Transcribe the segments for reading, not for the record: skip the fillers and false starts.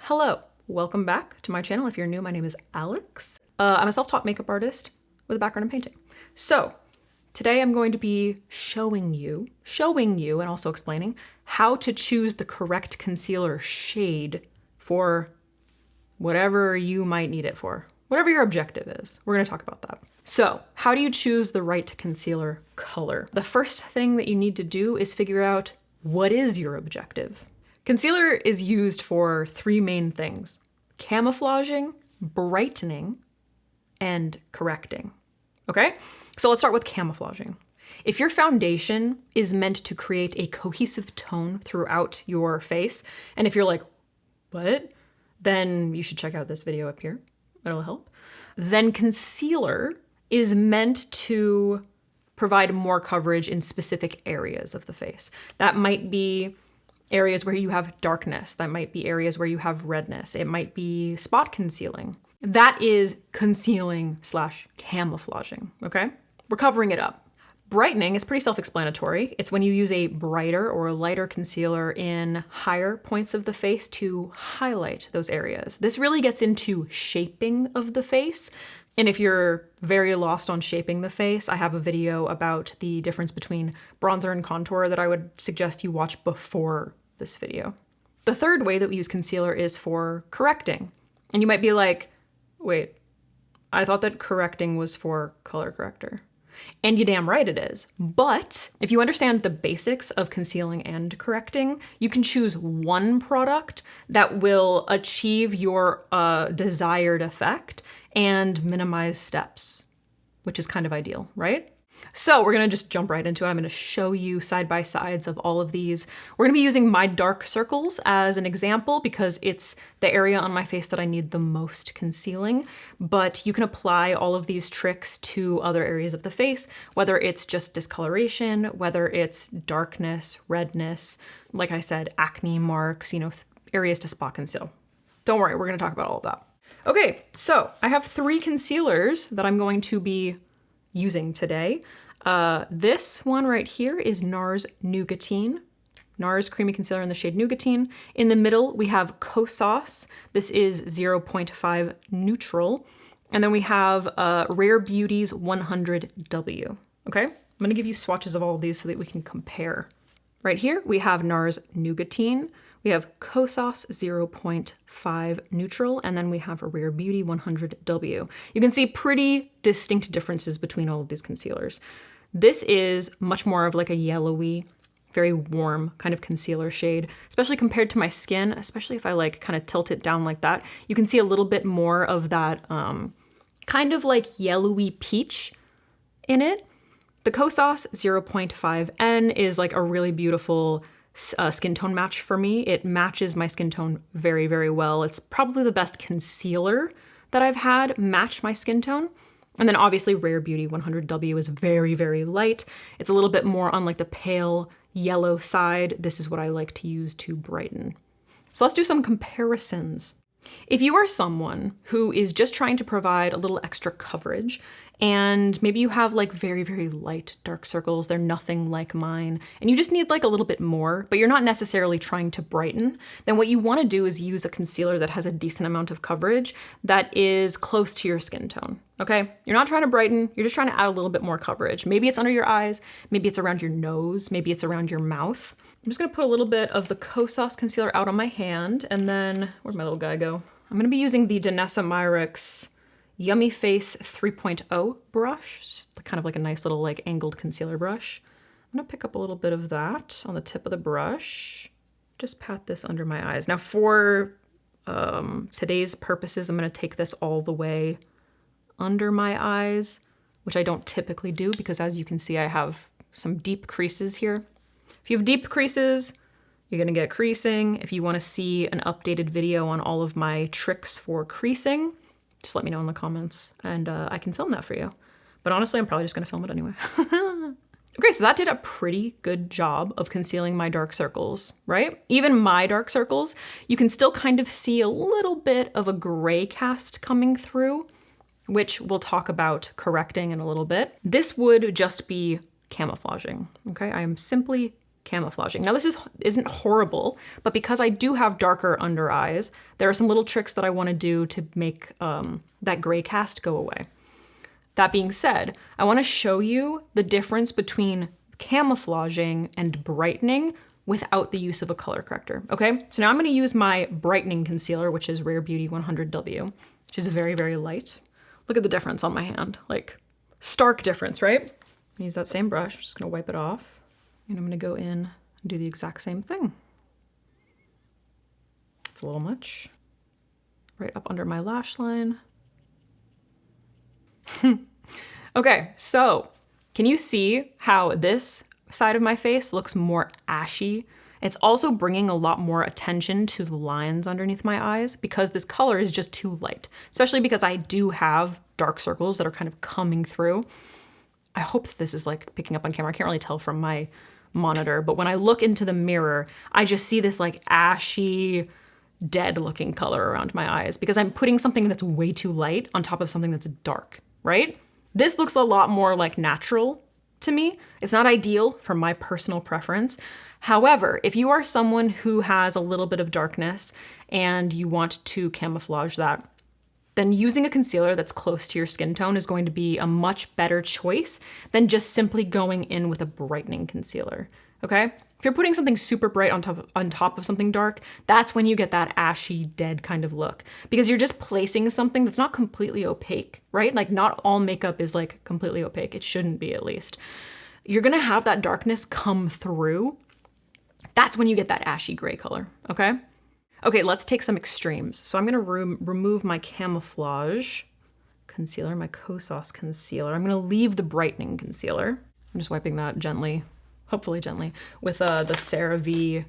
Hello, welcome back to my channel. If you're new, my name is Alex. I'm a self-taught makeup artist with a background in painting. So today I'm going to be showing you and also explaining how to choose the correct concealer shade for whatever you might need it for. Whatever your objective is, we're gonna talk about that. So how do you choose the right concealer color? The first thing that you need to do is figure out what is your objective. Concealer is used for three main things: camouflaging, brightening, and correcting. Okay? So let's start with camouflaging. If your foundation is meant to create a cohesive tone throughout your face, and if you're like, what? Then you should check out this video up here. It'll help. Then concealer is meant to provide more coverage in specific areas of the face. That might be areas where you have darkness. That might be areas where you have redness. It might be spot concealing. That is concealing / camouflaging, okay? We're covering it up. Brightening is pretty self-explanatory. It's when you use a brighter or a lighter concealer in higher points of the face to highlight those areas. This really gets into shaping of the face. And if you're very lost on shaping the face, I have a video about the difference between bronzer and contour that I would suggest you watch before this video. The third way that we use concealer is for correcting. And you might be like, wait, I thought that correcting was for color corrector. And you're damn right it is. But if you understand the basics of concealing and correcting, you can choose one product that will achieve your desired effect and minimize steps, which is kind of ideal, right? So we're gonna just jump right into it. I'm gonna show you side by sides of all of these. We're gonna be using my dark circles as an example because it's the area on my face that I need the most concealing, but you can apply all of these tricks to other areas of the face, whether it's just discoloration, whether it's darkness, redness, like I said, acne marks, areas to spot conceal. Don't worry, we're gonna talk about all of that. Okay, so I have three concealers that I'm going to be using today. This one right here is NARS Nougatine. NARS Creamy Concealer in the shade Nougatine. In the middle, we have Kosas. This is 0.5 Neutral. And then we have Rare Beauty's 100W. Okay, I'm gonna give you swatches of all of these so that we can compare. Right here, we have NARS Nougatine. We have Kosas 0.5 Neutral, and then we have a Rare Beauty 100W. You can see pretty distinct differences between all of these concealers. This is much more of like a yellowy, very warm kind of concealer shade, especially compared to my skin, especially if I like kind of tilt it down like that. You can see a little bit more of that kind of like yellowy peach in it. The Kosas 0.5N is like a really beautiful skin tone match for me. It matches my skin tone very, very well. It's probably the best concealer that I've had match my skin tone. And then obviously Rare Beauty 100W is very, very light. It's a little bit more on like the pale yellow side. This is what I like to use to brighten. So let's do some comparisons. If you are someone who is just trying to provide a little extra coverage, and maybe you have like very, very light dark circles, they're nothing like mine, and you just need like a little bit more, but you're not necessarily trying to brighten, then what you want to do is use a concealer that has a decent amount of coverage that is close to your skin tone, okay? You're not trying to brighten, you're just trying to add a little bit more coverage. Maybe it's under your eyes, maybe it's around your nose, maybe it's around your mouth. I'm just gonna put a little bit of the Kosas concealer out on my hand, and then, where'd my little guy go? I'm gonna be using the Danessa Myricks Yummy Face 3.0 brush. It's just kind of like a nice little like angled concealer brush. I'm gonna pick up a little bit of that on the tip of the brush. Just pat this under my eyes. Now for today's purposes, I'm gonna take this all the way under my eyes, which I don't typically do because as you can see, I have some deep creases here. If you have deep creases, you're gonna get creasing. If you wanna see an updated video on all of my tricks for creasing, just let me know in the comments and I can film that for you. But honestly, I'm probably just gonna film it anyway. Okay, so that did a pretty good job of concealing my dark circles, right? Even my dark circles, you can still kind of see a little bit of a gray cast coming through, which we'll talk about correcting in a little bit. This would just be camouflaging, okay? I am simply camouflaging. Now this isn't horrible, but because I do have darker under eyes, there are some little tricks that I want to do to make that gray cast go away. That being said, I want to show you the difference between camouflaging and brightening without the use of a color corrector, okay? So now I'm gonna use my brightening concealer, which is Rare Beauty 100W, which is very, very light. Look at the difference on my hand, like stark difference, right? Use that same brush, I'm just gonna wipe it off, and I'm gonna go in and do the exact same thing. It's a little much. Right up under my lash line. Okay, so can you see how this side of my face looks more ashy? It's also bringing a lot more attention to the lines underneath my eyes because this color is just too light, especially because I do have dark circles that are kind of coming through. I hope that this is like picking up on camera. I can't really tell from my monitor, but when I look into the mirror, I just see this like ashy, dead looking color around my eyes because I'm putting something that's way too light on top of something that's dark, right? This looks a lot more like natural to me. It's not ideal for my personal preference. However, if you are someone who has a little bit of darkness and you want to camouflage that, then using a concealer that's close to your skin tone is going to be a much better choice than just simply going in with a brightening concealer, okay? If you're putting something super bright on top of something dark, that's when you get that ashy, dead kind of look because you're just placing something that's not completely opaque, right? Like not all makeup is like completely opaque. It shouldn't be, at least. You're gonna have that darkness come through. That's when you get that ashy gray color, okay? Okay, let's take some extremes. So I'm gonna remove my camouflage concealer, my Kosas concealer. I'm gonna leave the brightening concealer. I'm just wiping that gently, hopefully gently, with the CeraVe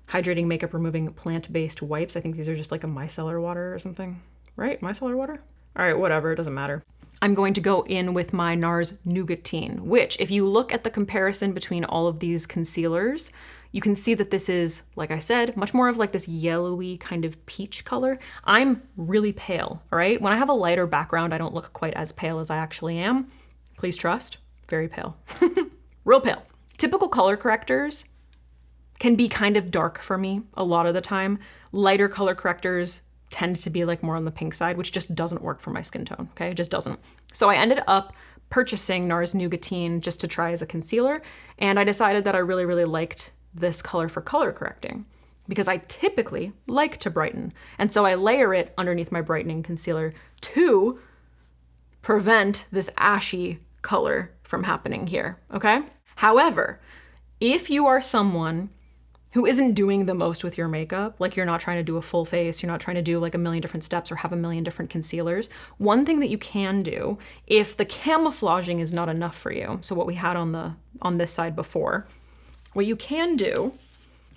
Hydrating Makeup Removing Plant-Based Wipes. I think these are just like a micellar water or something, right? Micellar water? All right, whatever, it doesn't matter. I'm going to go in with my NARS Nougatine, which if you look at the comparison between all of these concealers, you can see that this is, like I said, much more of like this yellowy kind of peach color. I'm really pale, all right? When I have a lighter background, I don't look quite as pale as I actually am. Please trust, very pale, real pale. Typical color correctors can be kind of dark for me a lot of the time. Lighter color correctors tend to be like more on the pink side, which just doesn't work for my skin tone, okay? It just doesn't. So I ended up purchasing NARS Nougatine just to try as a concealer, and I decided that I really, really liked this color for color correcting because I typically like to brighten. And so I layer it underneath my brightening concealer to prevent this ashy color from happening here, okay? However, if you are someone who isn't doing the most with your makeup, like you're not trying to do a full face, you're not trying to do like a million different steps or have a million different concealers, one thing that you can do if the camouflaging is not enough for you, so what we had on this side before, what you can do,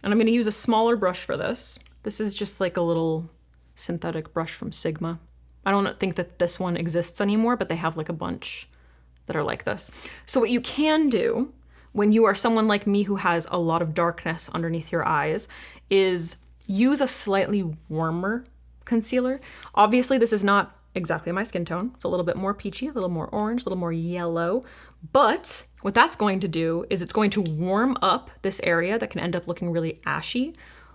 and I'm gonna use a smaller brush for this. This is just like a little synthetic brush from Sigma. I don't think that this one exists anymore, but they have like a bunch that are like this. So what you can do when you are someone like me who has a lot of darkness underneath your eyes is use a slightly warmer concealer. Obviously, this is not exactly my skin tone. It's a little bit more peachy, a little more orange, a little more yellow. But what that's going to do is it's going to warm up this area that can end up looking really ashy.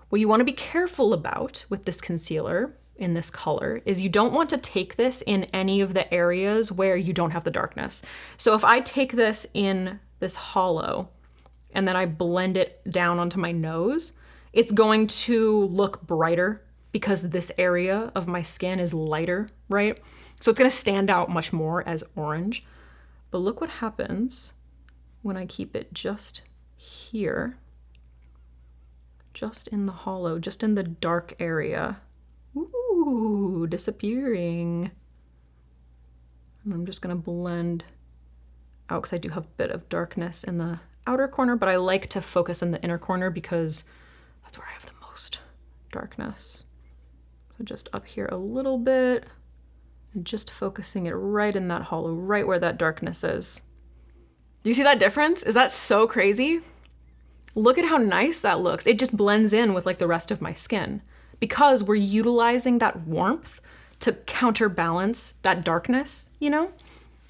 What you want to be careful about with this concealer in this color is you don't want to take this in any of the areas where you don't have the darkness. So if I take this in this hollow and then I blend it down onto my nose, it's going to look brighter because this area of my skin is lighter, right? So it's gonna stand out much more as orange. But look what happens when I keep it just here, just in the hollow, just in the dark area. Ooh, disappearing. And I'm just gonna blend out because I do have a bit of darkness in the outer corner, but I like to focus in the inner corner because that's where I have the most darkness. So just up here a little bit and just focusing it right in that hollow, right where that darkness is. Do you see that difference? Is that so crazy? Look at how nice that looks. It just blends in with like the rest of my skin because we're utilizing that warmth to counterbalance that darkness, you know?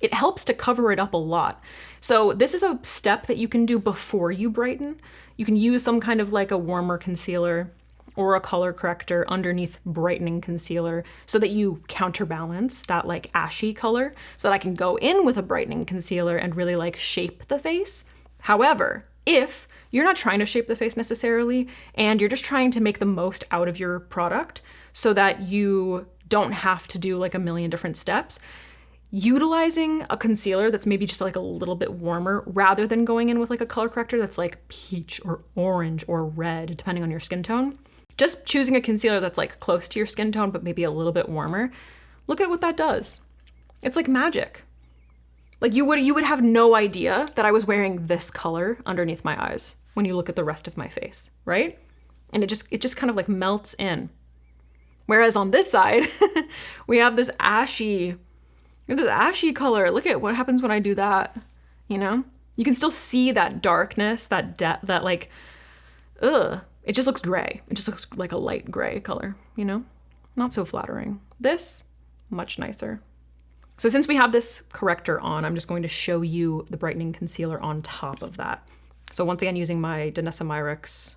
it helps to cover it up a lot. So this is a step that you can do before you brighten. You can use some kind of like a warmer concealer or a color corrector underneath brightening concealer so that you counterbalance that like ashy color so that I can go in with a brightening concealer and really like shape the face. However, if you're not trying to shape the face necessarily and you're just trying to make the most out of your product so that you don't have to do like a million different steps, utilizing a concealer that's maybe just like a little bit warmer rather than going in with like a color corrector that's like peach or orange or red, depending on your skin tone, just choosing a concealer that's like close to your skin tone, but maybe a little bit warmer. Look at what that does. It's like magic. Like you would have no idea that I was wearing this color underneath my eyes when you look at the rest of my face, right? And it just kind of like melts in. Whereas on this side, we have this ashy color. Look at what happens when I do that, you know? You can still see that darkness, that like, it just looks gray. It just looks like a light gray color, you know? Not so flattering. This, much nicer. So since we have this corrector on, I'm just going to show you the brightening concealer on top of that. So once again, using my Danessa Myricks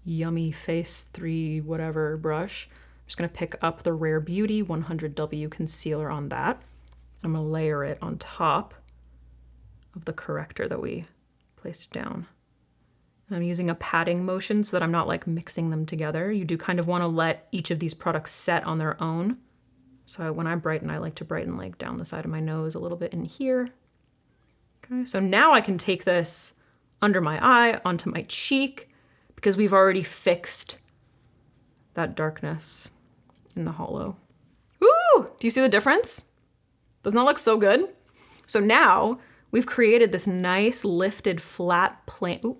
Yummy Face 3 whatever brush, I'm just gonna pick up the Rare Beauty 100W concealer on that. I'm gonna layer it on top of the corrector that we placed down. And I'm using a patting motion so that I'm not like mixing them together. You do kind of wanna let each of these products set on their own. So when I brighten, I like to brighten like down the side of my nose a little bit in here. Okay, so now I can take this under my eye, onto my cheek, because we've already fixed that darkness in the hollow. Woo! Do you see the difference? Doesn't that look so good? So now we've created this nice lifted flat plane. Ooh,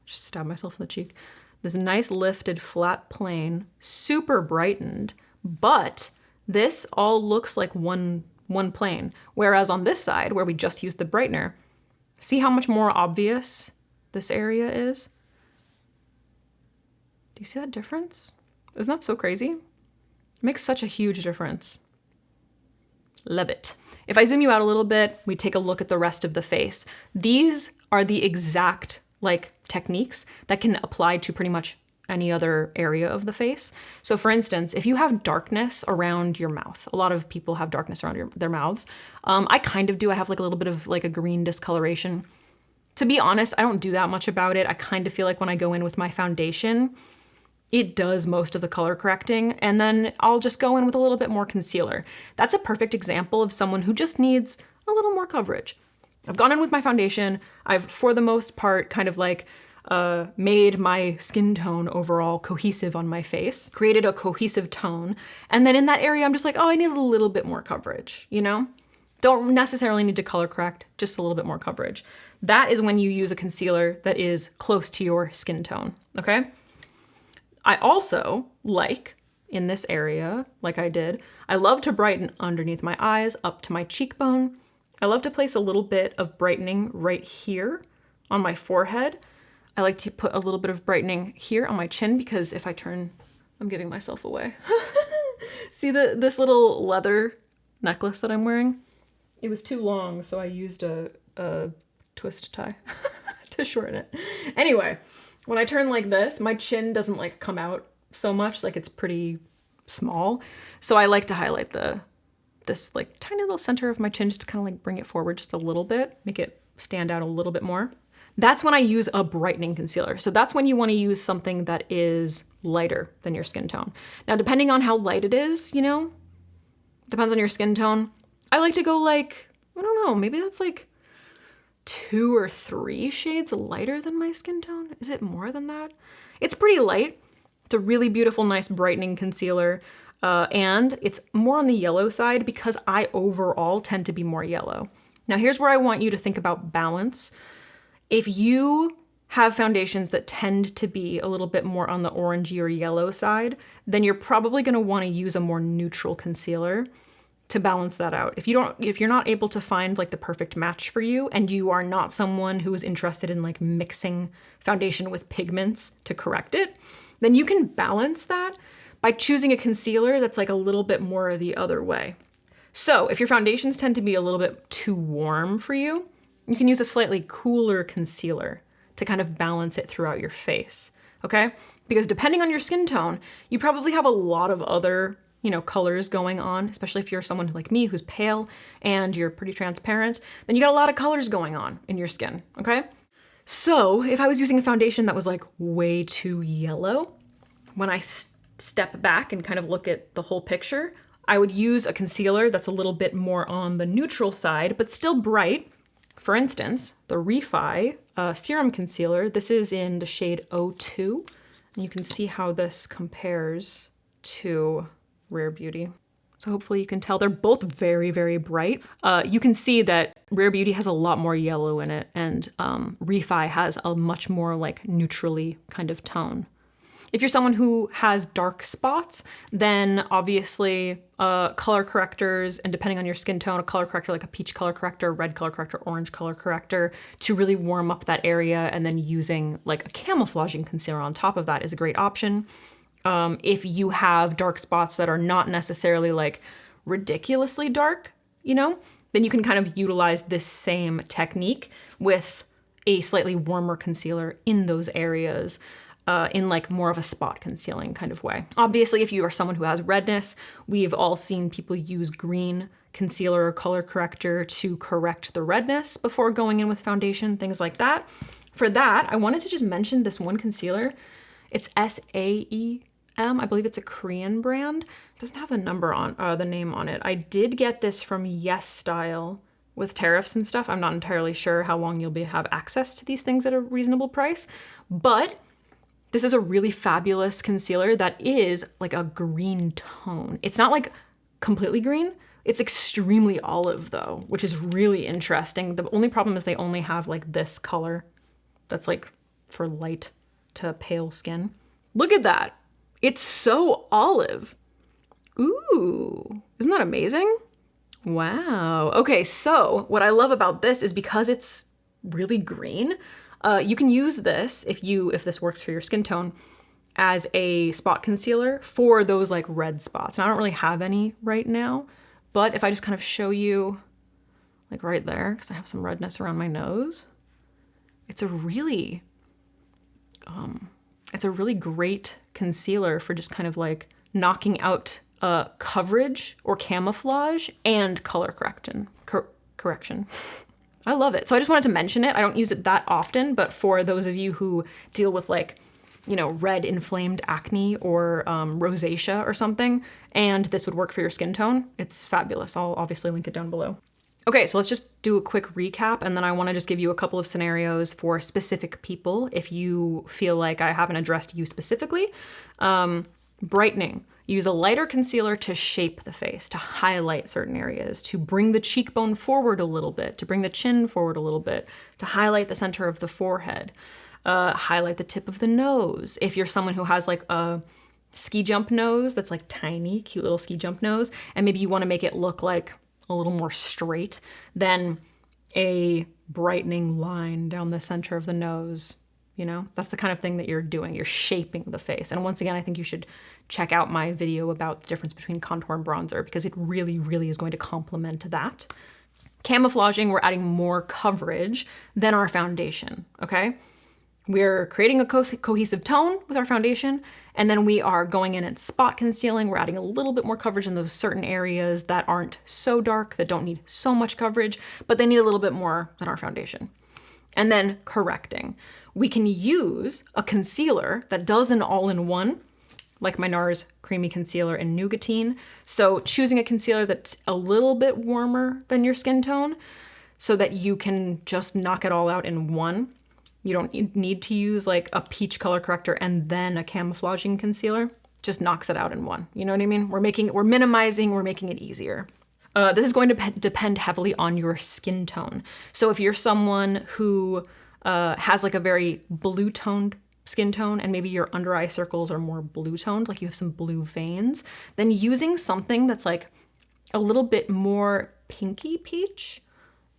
just stabbed myself in the cheek. This nice lifted flat plane, super brightened, but this all looks like one plane. Whereas on this side, where we just used the brightener, see how much more obvious this area is? Do you see that difference? Isn't that so crazy? It makes such a huge difference. Love it. If I zoom you out a little bit, we take a look at the rest of the face. These are the exact like techniques that can apply to pretty much any other area of the face. So for instance, if you have darkness around your mouth, a lot of people have darkness around their mouths. I kind of do. I have like a little bit of like a green discoloration. To be honest, I don't do that much about it. I kind of feel like when I go in with my foundation, it does most of the color correcting, and then I'll just go in with a little bit more concealer. That's a perfect example of someone who just needs a little more coverage. I've gone in with my foundation. I've, for the most part, kind of like made my skin tone overall cohesive on my face, created a cohesive tone. And then in that area, I'm just like, oh, I need a little bit more coverage, you know? Don't necessarily need to color correct, just a little bit more coverage. That is when you use a concealer that is close to your skin tone, okay? I also like, in this area, like I did, I love to brighten underneath my eyes, up to my cheekbone. I love to place a little bit of brightening right here on my forehead. I like to put a little bit of brightening here on my chin because if I turn, I'm giving myself away. See this little leather necklace that I'm wearing? It was too long, so I used a twist tie to shorten it. Anyway, when I turn like this, my chin doesn't like come out so much, like it's pretty small. So I like to highlight this like tiny little center of my chin just to kind of like bring it forward just a little bit, make it stand out a little bit more. That's when I use a brightening concealer. So that's when you want to use something that is lighter than your skin tone. Now, depending on how light it is, you know, depends on your skin tone. I like to go like, I don't know, maybe that's like 2 or 3 shades lighter than my skin tone. Is it more than that? It's pretty light. It's a really beautiful, nice brightening concealer. And it's more on the yellow side because I overall tend to be more yellow. Now, here's where I want you to think about balance. If you have foundations that tend to be a little bit more on the orangey or yellow side, then you're probably going to want to use a more neutral concealer to balance that out. If you're not able to find like the perfect match for you, and you are not someone who is interested in like mixing foundation with pigments to correct it, then you can balance that by choosing a concealer that's like a little bit more the other way. So if your foundations tend to be a little bit too warm for you, you can use a slightly cooler concealer to kind of balance it throughout your face, okay? Because depending on your skin tone, you probably have a lot of other, colors going on, especially if you're someone like me who's pale and you're pretty transparent, then you got a lot of colors going on in your skin, okay? So if I was using a foundation that was like way too yellow, when I step back and kind of look at the whole picture, I would use a concealer that's a little bit more on the neutral side, but still bright. For instance, the Refi Serum Concealer, this is in the shade 02, and you can see how this compares to Rare Beauty. So hopefully you can tell they're both very, very bright. You can see that Rare Beauty has a lot more yellow in it, and Refi has a much more like neutrally kind of tone. If you're someone who has dark spots, then obviously color correctors, and depending on your skin tone, a color corrector like a peach color corrector, red color corrector, orange color corrector to really warm up that area, and then using like a camouflaging concealer on top of that is a great option. If you have dark spots that are not necessarily like ridiculously dark, then you can kind of utilize this same technique with a slightly warmer concealer in those areas. In like more of a spot concealing kind of way. Obviously, if you are someone who has redness, we've all seen people use green concealer or color corrector to correct the redness before going in with foundation, things like that. For that, I wanted to just mention this one concealer. It's SAEM. I believe it's a Korean brand. It doesn't have the name on it. I did get this from Yes Style. With tariffs and stuff, I'm not entirely sure how long you'll have access to these things at a reasonable price, but this is a really fabulous concealer that is like a green tone. It's not like completely green. It's extremely olive though, which is really interesting. The only problem is they only have like this color that's like for light to pale skin. Look at that. It's so olive. Ooh, isn't that amazing? Wow. Okay, so what I love about this is because it's really green, you can use this if this works for your skin tone as a spot concealer for those like red spots. And I don't really have any right now, but if I just kind of show you like right there, because I have some redness around my nose, it's a really great concealer for just kind of like knocking out coverage or camouflage and color correction. I love it. So I just wanted to mention it. I don't use it that often, but for those of you who deal with like, red inflamed acne or rosacea or something, and this would work for your skin tone, it's fabulous. I'll obviously link it down below. Okay, so let's just do a quick recap, and then I want to just give you a couple of scenarios for specific people if you feel like I haven't addressed you specifically. Brightening. Use a lighter concealer to shape the face, to highlight certain areas, to bring the cheekbone forward a little bit, to bring the chin forward a little bit, to highlight the center of the forehead, highlight the tip of the nose. If you're someone who has like a ski jump nose that's like tiny, cute little ski jump nose, and maybe you want to make it look like a little more straight, then a brightening line down the center of the nose. That's the kind of thing that you're doing. You're shaping the face. And once again, I think you should check out my video about the difference between contour and bronzer because it really, really is going to complement that. Camouflaging, we're adding more coverage than our foundation, okay? We're creating a cohesive tone with our foundation, and then we are going in and spot concealing. We're adding a little bit more coverage in those certain areas that aren't so dark, that don't need so much coverage, but they need a little bit more than our foundation. And then correcting. We can use a concealer that does an all-in-one, like my NARS Creamy Concealer in Nougatine. So choosing a concealer that's a little bit warmer than your skin tone so that you can just knock it all out in one. You don't need to use like a peach color corrector and then a camouflaging concealer. Just knocks it out in one. You know what I mean? We're minimizing, we're making it easier. This is going to depend heavily on your skin tone. So if you're someone who has like a very blue toned skin tone and maybe your under eye circles are more blue toned, like you have some blue veins, then using something that's like a little bit more pinky peach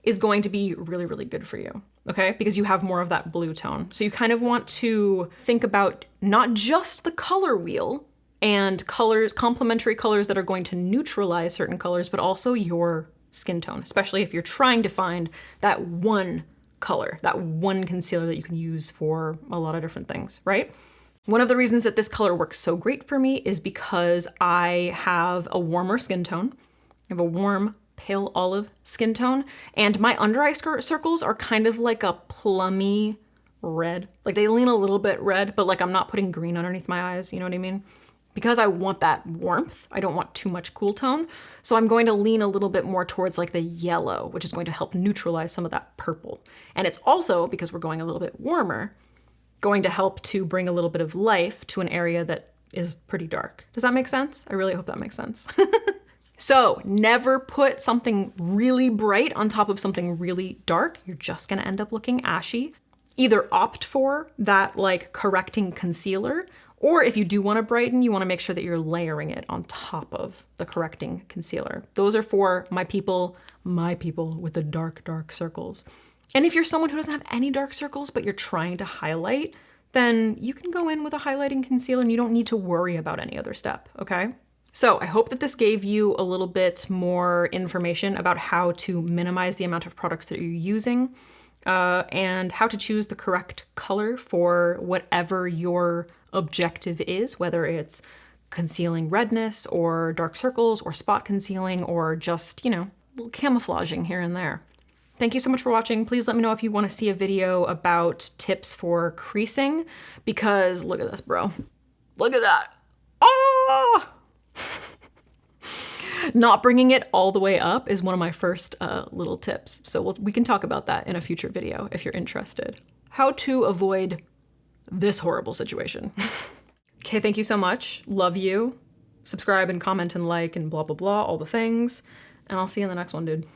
is going to be really, really good for you, okay? Because you have more of that blue tone. So you kind of want to think about not just the color wheel, and colors, complementary colors that are going to neutralize certain colors, but also your skin tone, especially if you're trying to find that one color, that one concealer that you can use for a lot of different things, right? One of the reasons that this color works so great for me is because I have a warmer skin tone. I have a warm, pale olive skin tone, and my under eye circles are kind of like a plummy red. Like they lean a little bit red, but like I'm not putting green underneath my eyes, you know what I mean? Because I want that warmth, I don't want too much cool tone. So I'm going to lean a little bit more towards like the yellow, which is going to help neutralize some of that purple. And it's also, because we're going a little bit warmer, going to help to bring a little bit of life to an area that is pretty dark. Does that make sense? I really hope that makes sense. So never put something really bright on top of something really dark. You're just gonna end up looking ashy. Either opt for that like correcting concealer, or if you do wanna brighten, you wanna make sure that you're layering it on top of the correcting concealer. Those are for my people with the dark, dark circles. And if you're someone who doesn't have any dark circles, but you're trying to highlight, then you can go in with a highlighting concealer and you don't need to worry about any other step, okay? So I hope that this gave you a little bit more information about how to minimize the amount of products that you're using and how to choose the correct color for whatever your objective is, whether it's concealing redness or dark circles or spot concealing or just, you know, little camouflaging here and there. Thank you so much for watching. Please let me know if you want to see a video about tips for creasing, because look at this, bro. Look at that. Oh! Not bringing it all the way up is one of my first little tips. So we can talk about that in a future video if you're interested. How to avoid this horrible situation. Okay, thank you so much. Love you. Subscribe and comment and like and blah, blah, blah, all the things. And I'll see you in the next one, dude.